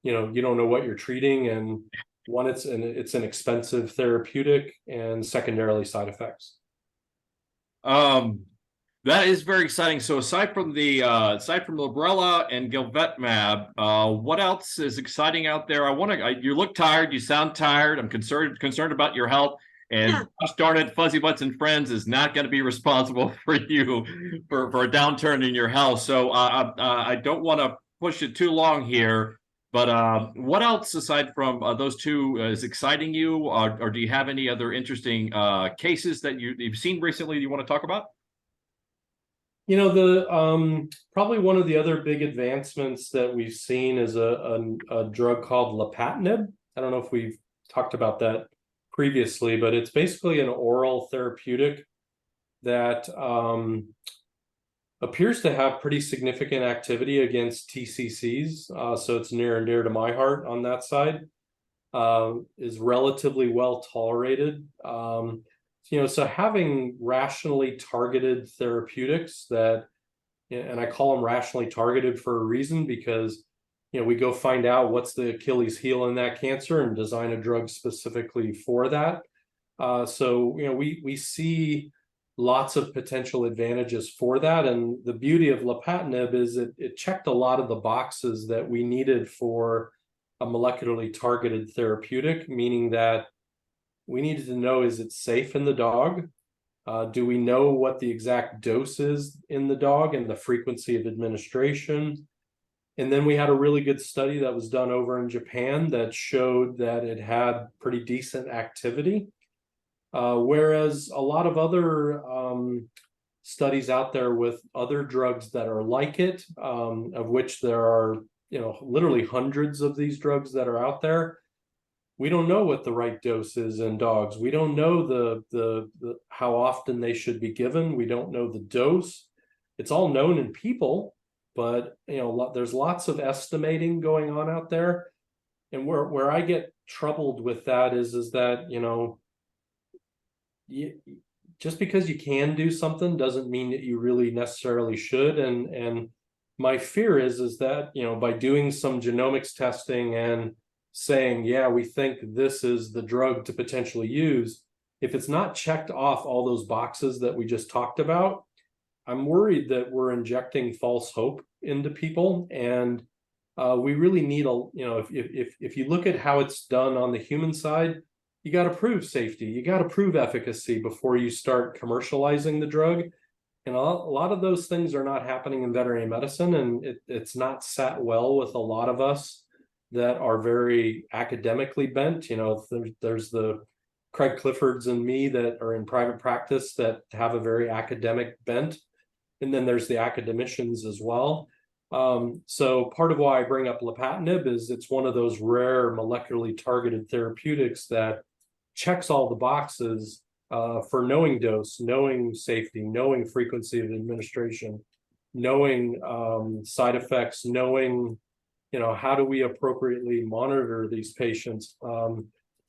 you don't know what you're treating, and one, it's an expensive therapeutic, and secondarily side effects. That is very exciting. So aside from Librela and Gilvetmab, what else is exciting out there? You look tired, you sound tired. I'm concerned about your health. And gosh darn it, Fuzzybutts and Friends is not going to be responsible for you for a downturn in your health. So I don't want to push it too long here. But what else aside from those two is exciting you, or do you have any other interesting cases that you've seen recently that you want to talk about? Probably one of the other big advancements that we've seen is a drug called Librela. I don't know if we've talked about that previously, but it's basically an oral therapeutic that appears to have pretty significant activity against TCCs. So it's near and dear to my heart on that side. Is relatively well tolerated. So having rationally targeted therapeutics that, and I call them rationally targeted for a reason, because we go find out what's the Achilles heel in that cancer and design a drug specifically for that. So we see lots of potential advantages for that. And the beauty of Librela is it checked a lot of the boxes that we needed for a molecularly targeted therapeutic, meaning that we needed to know, is it safe in the dog? Do we know what the exact dose is in the dog and the frequency of administration? And then we had a really good study that was done over in Japan that showed that it had pretty decent activity. Whereas a lot of other studies out there with other drugs that are like it, of which there are, literally hundreds of these drugs that are out there, we don't know what the right dose is in dogs. We don't know the how often they should be given. We don't know the dose. It's all known in people, but there's lots of estimating going on out there. And where I get troubled with that is that just because you can do something doesn't mean that you really necessarily should. And my fear is that by doing some genomics testing and saying, yeah, we think this is the drug to potentially use, if it's not checked off all those boxes that we just talked about, I'm worried that we're injecting false hope into people. And we really need if you look at how it's done on the human side, you got to prove safety, you got to prove efficacy before you start commercializing the drug. And a lot of those things are not happening in veterinary medicine, and it's not sat well with a lot of us that are very academically bent. There's the Craig Cliffords and me that are in private practice that have a very academic bent. And then there's the academicians as well. So part of why I bring up Librela is it's one of those rare molecularly targeted therapeutics that checks all the boxes for knowing dose, knowing safety, knowing frequency of administration, knowing side effects, knowing how do we appropriately monitor these patients,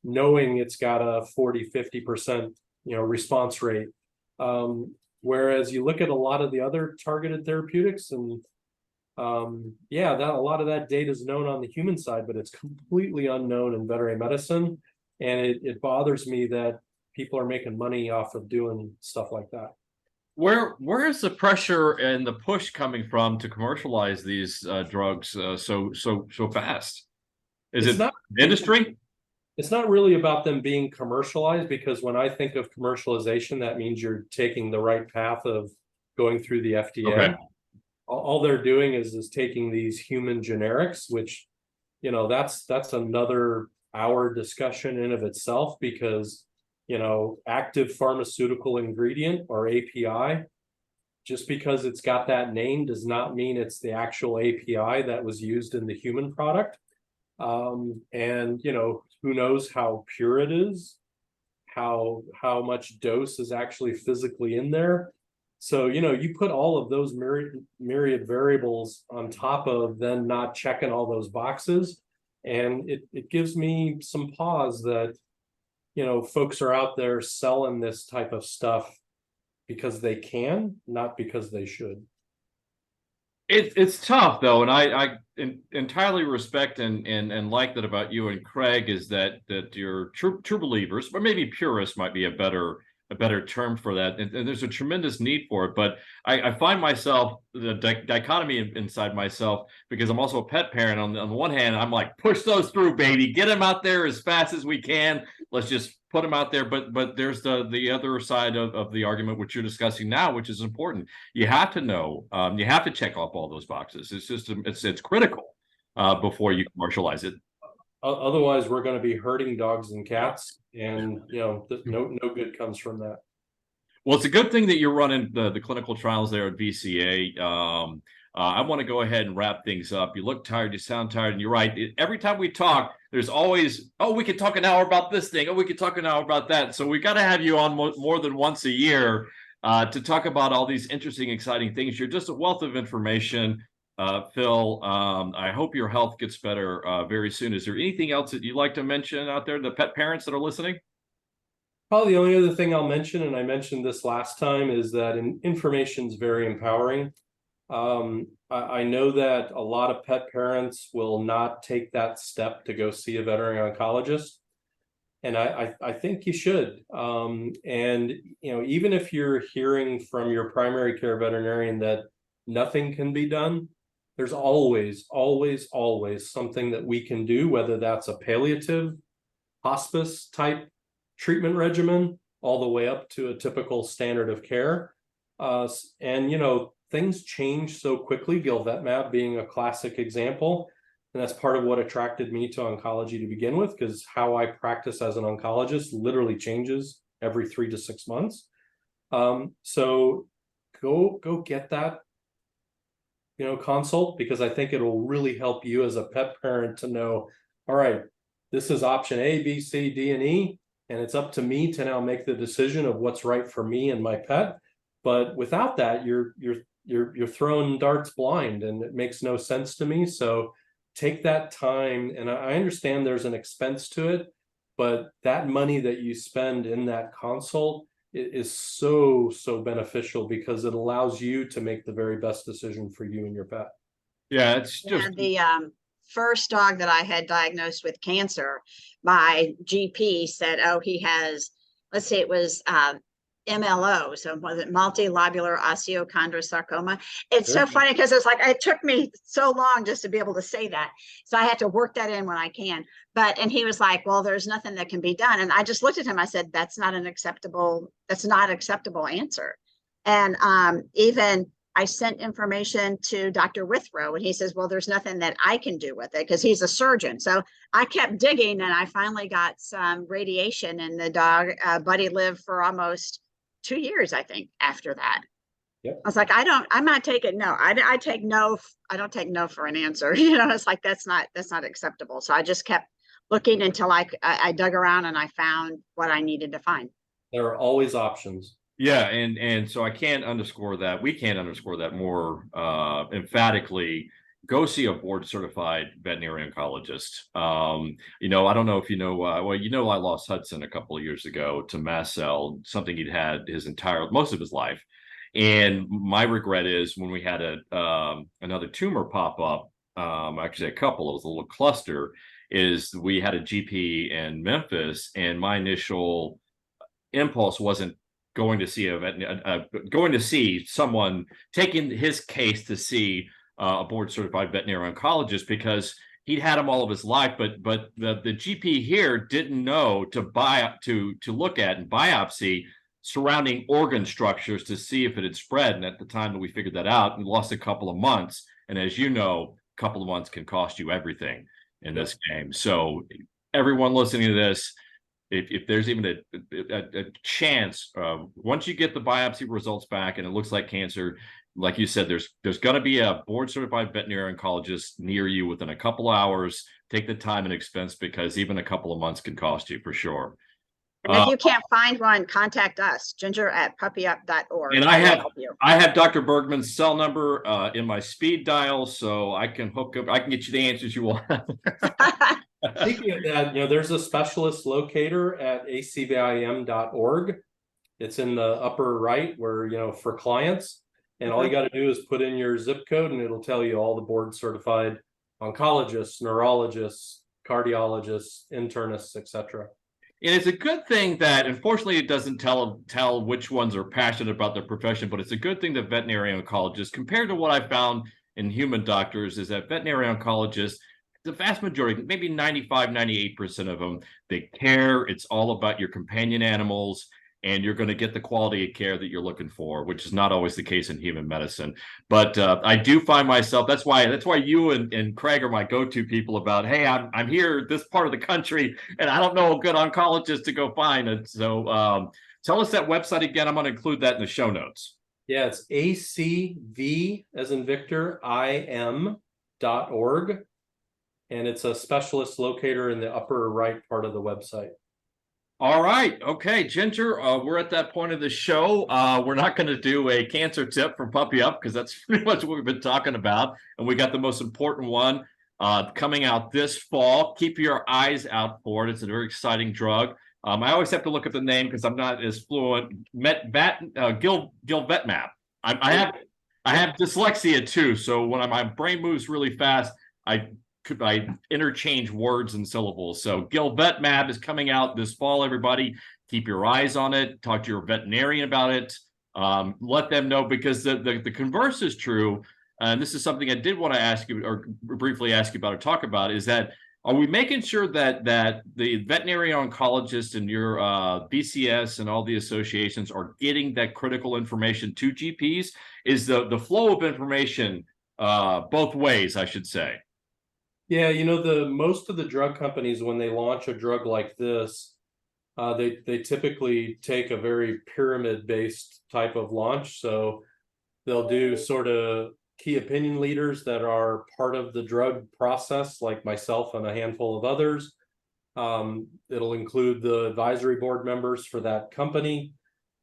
knowing it's got a 40-50% response rate. Whereas you look at a lot of the other targeted therapeutics, and a lot of that data is known on the human side, but it's completely unknown in veterinary medicine. And it bothers me that people are making money off of doing stuff like that. Where is the pressure and the push coming from to commercialize these drugs so fast? Is it not industry? It's not really about them being commercialized, because when I think of commercialization, that means you're taking the right path of going through the FDA. Okay. All they're doing is taking these human generics, which that's another hour discussion in of itself, because active pharmaceutical ingredient, or API, just because it's got that name does not mean it's the actual API that was used in the human product. And who knows how pure it is, how much dose is actually physically in there. So you put all of those myriad variables on top of then not checking all those boxes, and it gives me some pause that folks are out there selling this type of stuff because they can, not because they should. It's tough though, and I entirely respect and like that about you and Craig, is that you're true believers, or maybe purists might be a better term for that. And there's a tremendous need for it, but I find myself the dichotomy inside myself, because I'm also a pet parent. On the one hand, I'm like, push those through, baby, get them out there as fast as we can. Let's just put them out there. But there's the other side of the argument, which you're discussing now, which is important. You have to know, you have to check off all those boxes. It's just it's critical before you commercialize it. Otherwise, we're going to be hurting dogs and cats, and no good comes from that. Well, it's a good thing that you're running the clinical trials there at VCA. I want to go ahead and wrap things up. You look tired, you sound tired, and you're right. Every time we talk, there's always, oh, we could talk an hour about this thing. Oh, we could talk an hour about that. So we got to have you on more than once a year to talk about all these interesting, exciting things. You're just a wealth of information. Phil, I hope your health gets better very soon. Is there anything else that you'd like to mention out there, the pet parents that are listening? Probably the only other thing I'll mention, and I mentioned this last time, is that information is very empowering. I know that a lot of pet parents will not take that step to go see a veterinary oncologist, and I think you should. And even if you're hearing from your primary care veterinarian that nothing can be done, there's always something that we can do, whether that's a palliative hospice type treatment regimen all the way up to a typical standard of care. And things change so quickly, Gilvetmab being a classic example. And that's part of what attracted me to oncology to begin with, because how I practice as an oncologist literally changes every 3 to 6 months. So go get that consult, because I think it'll really help you as a pet parent to know, all right, this is option A, B, C, D, and E, and it's up to me to now make the decision of what's right for me and my pet. But without that, you're throwing darts blind, and it makes no sense to me. So take that time, and I understand there's an expense to it, but that money that you spend in that consult is so beneficial, because it allows you to make the very best decision for you and your pet. Yeah, it's just the first dog that I had diagnosed with cancer, my GP said, oh, he has, let's see, it was MLO, so was it multilobular osteochondrosarcoma? It's so funny, because it's like, it took me so long just to be able to say that, so I had to work that in when I can. And he was like, well, there's nothing that can be done. And I just looked at him, I said, that's not acceptable answer. And even I sent information to Dr. Withrow, and he says, well, there's nothing that I can do with it, because he's a surgeon. So I kept digging, and I finally got some radiation, and the dog, Buddy, lived for almost 2 years, I think, after that. Yep. I was like, I'm not taking no. I take no. I don't take no for an answer. It's like, that's not acceptable. So I just kept looking until I dug around, and I found what I needed to find. There are always options. Yeah, and so I can't underscore that. We can't underscore that more emphatically. Go see a board-certified veterinary oncologist. I don't know if you know. I lost Hudson a couple of years ago to mast cell, something he'd had most of his life. And my regret is, when we had another tumor pop up, actually a couple, it was a little cluster, is we had a GP in Memphis, and my initial impulse wasn't going to see someone, taking his case to see a board certified veterinary oncologist, because he'd had him all of his life, but the GP here didn't know to look at and biopsy surrounding organ structures to see if it had spread. And at the time that we figured that out, we lost a couple of months. And as you know, a couple of months can cost you everything. in this game. So everyone listening to this, if there's even a chance, once you get the biopsy results back and it looks like cancer, like you said, there's going to be a board certified veterinary oncologist near you within a couple hours. Take the time and expense, because even a couple of months can cost you for sure. And if you can't find one, contact us, ginger@puppyup.org. And I have Dr. Bergman's cell number in my speed dial, so I can hook up. I can get you the answers you want. Speaking of that, there's a specialist locator at acvim.org. It's in the upper right where, for clients. And all you got to do is put in your zip code and it'll tell you all the board certified oncologists, neurologists, cardiologists, internists, etc. And it's a good thing that, unfortunately, it doesn't tell which ones are passionate about their profession, but it's a good thing that veterinary oncologists, compared to what I found in human doctors, is that veterinary oncologists, the vast majority, maybe 95, 98% of them, they care. It's all about your companion animals, and you're going to get the quality of care that you're looking for, which is not always the case in human medicine. But I do find myself, that's why you and Craig are my go-to people about, hey, I'm here this part of the country and I don't know a good oncologist to go find. And so tell us that website again. I'm going to include that in the show notes. Yeah, it's ACV as in Victor, IM.org. And it's a specialist locator in the upper right part of the website. All right. Okay, Ginger, we're at that point of the show. We're not going to do a cancer tip from Puppy Up because that's pretty much what we've been talking about. And we got the most important one coming out this fall. Keep your eyes out for it. It's a very exciting drug. I always have to look at the name because I'm not as fluent. Gilvetmab. I have dyslexia too, so when my brain moves really fast, I interchange words and syllables. So Gilvetmab is coming out this fall, everybody. Keep your eyes on it. Talk to your veterinarian about it. Let them know, because the converse is true. And this is something I did want to ask you, or briefly ask you about or talk about, is that are we making sure that the veterinary oncologist and your BCS and all the associations are getting that critical information to GPs? Is the flow of information both ways, I should say? Yeah, the most of the drug companies, when they launch a drug like this, they typically take a very pyramid-based type of launch. So they'll do sort of key opinion leaders that are part of the drug process, like myself and a handful of others. It'll include the advisory board members for that company.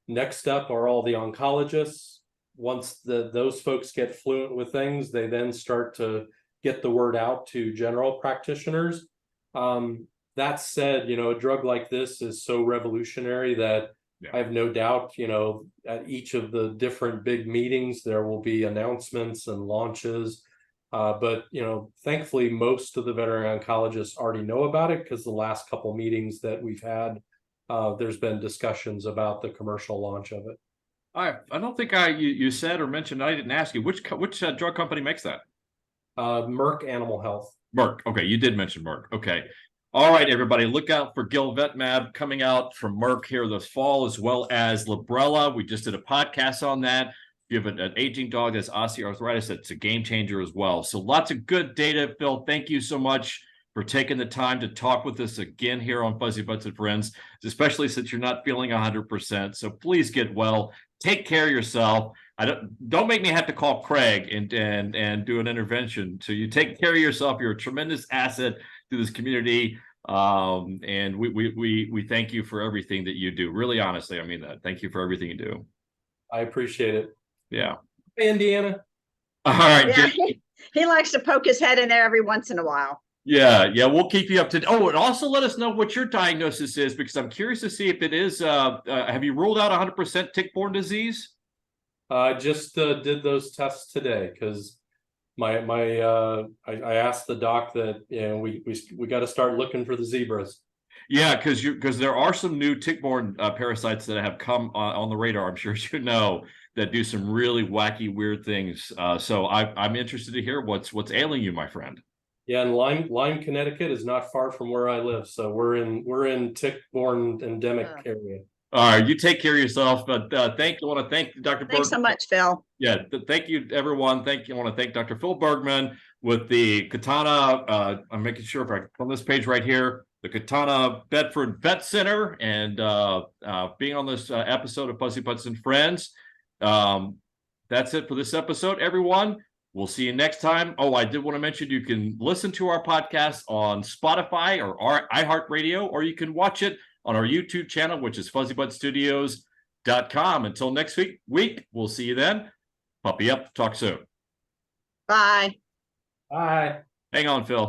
Next up are all the oncologists. Once those folks get fluent with things, they then start to get the word out to general practitioners. That said, a drug like this is so revolutionary that I have no doubt, at each of the different big meetings, there will be announcements and launches. But, thankfully, most of the veterinary oncologists already know about it, because the last couple meetings that we've had, there's been discussions about the commercial launch of it. I don't think you said or mentioned, I didn't ask you, which drug company makes that? Merck Animal Health. Merck. Okay, you did mention Merck. Okay. All right, everybody, look out for Gilvetmab coming out from Merck here this fall, as well as Librela. We just did a podcast on that. If you have an aging dog that's osteoarthritis, that's a game changer as well. So lots of good data. Phil, thank you so much for taking the time to talk with us again here on Fuzzybutts and Friends, especially since you're not feeling 100%. So please get well. Take care of yourself. Don't make me have to call Craig and do an intervention. So you take care of yourself. You're a tremendous asset to this community. And we thank you for everything that you do. Really, honestly, I mean that. Thank you for everything you do. I appreciate it. Yeah. Hey, Indiana. All right. Yeah, he likes to poke his head in there every once in a while. Yeah, we'll keep you up to. Oh, and also let us know what your diagnosis is, because I'm curious to see if it is. Have you ruled out 100% tick-borne disease? I just did those tests today, because I asked the doc that we got to start looking for the zebras. Yeah, because there are some new tick-borne parasites that have come on the radar, I'm sure you know, that do some really wacky, weird things. So I'm interested to hear what's ailing you, my friend. Yeah, and Lyme, Connecticut is not far from where I live, so we're in tick-borne endemic area. All right, you take care of yourself. But I want to thank Dr. Thanks so Bergman. much, Phil. Yeah, thank you, everyone. I want to thank Dr. Phil Bergman with the Katana. I'm making sure if I on this page right here, the Katana Bedford Vet Center, and being on this episode of Fuzzybutts and Friends. That's it for this episode, everyone. We'll see you next time. Oh, I did want to mention you can listen to our podcast on Spotify or our iHeartRadio, or you can watch it on our YouTube channel, which is FuzzyButtsStudios.com. Until next week, we'll see you then. Puppy up. Talk soon. Bye. Bye. Hang on, Phil.